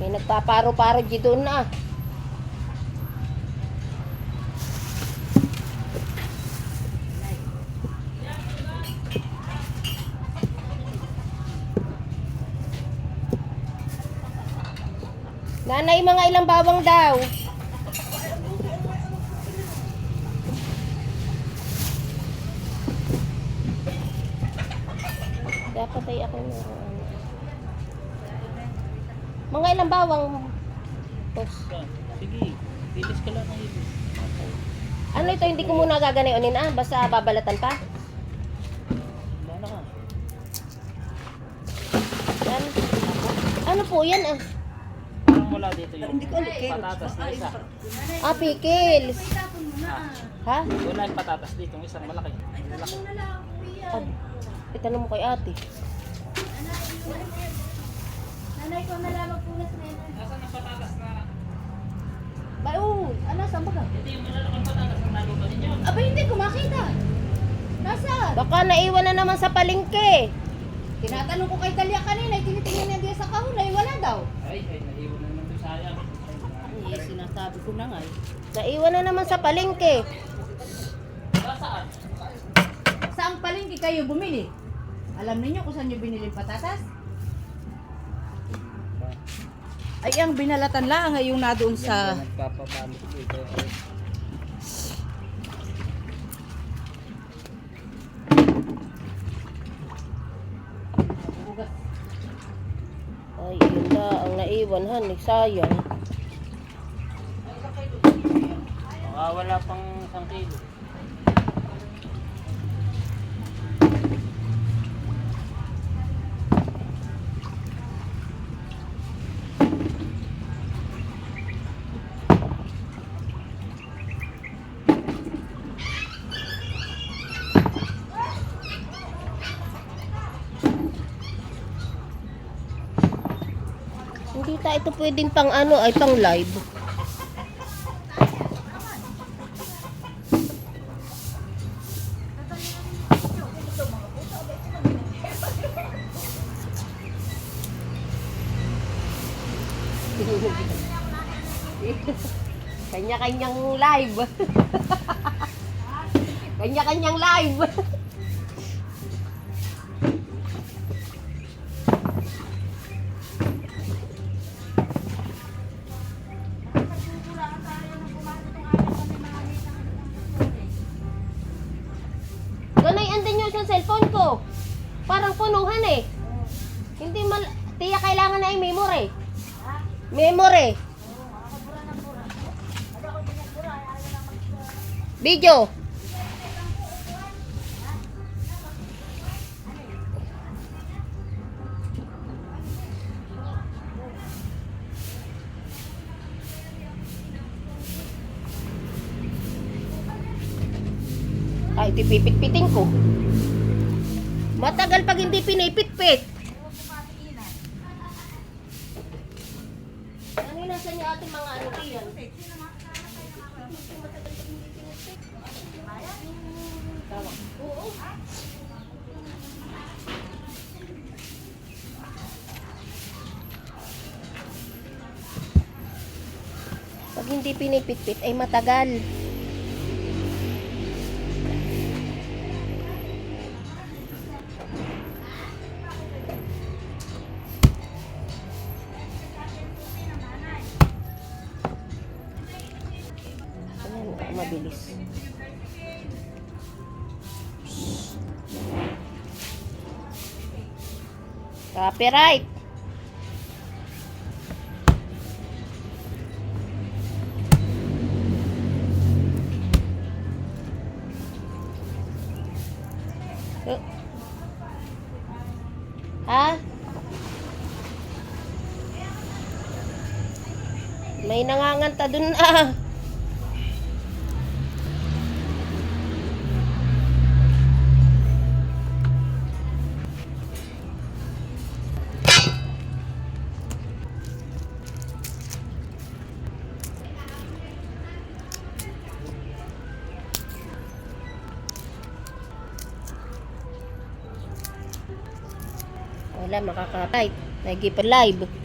May nagpaparo-paro di doon na. Nanay, mga ilang bawang daw? Dapat ay ako na. Mga ilang bawang? Tos. Sige, bilis ka lang ngayon. Ano ito? Hindi ko muna gaganayonin basta babalatan pa. Wala ka. Yan. Ano po yan Parang mula dito yung Hindi ko alam, patatas na isa. Pickles. Ha? Wala yung patatas dito, yung isang malaki. Malaki. Itanong mo kay ate. Nanay ko nalaman po na sa nanay. Nasaan ang patatas na? Ano, saan ba ka? Ito yung malalakang patatas na naluto ninyo. Aba, hindi ko makita. Nasaan? Baka naiwan na naman sa palengke. Tinatanong ko kay Talia kanina, tinitingnan niya diyan sa kahon, ay wala daw. Ay, naiwan na naman doon sayang. Ay, sinasabi ko na nga eh. Naiwan na naman sa palengke. Saan? Saan palengke kayo bumili? Alam niyo kung saan niyo binili yung patatas? Ay, ang binalatan lang ay yung nadoon sa... Nagpapabalot dito. Ay, yun na. Ang naiwan, sayang. Wala pang 1 kilo. Hindi ito pwedeng pang pang live. Kanya-kanyang live. Kanya-kanyang live. Ganay, andun yung isang cellphone ko. Parang punuhan eh. Hindi tiya kailangan na yung memory. Memory. Video. Ay, ito pipit-pitin ko. Matagal pag hindi pinipit-pit. Ano yung nasa niya ating mga yan? Oo. Pag hindi pinipit-pit ay matagal. Ayan, mabilis. Copyright. Ha? May nanganganta dun Wala, makaka-type. Nag-live.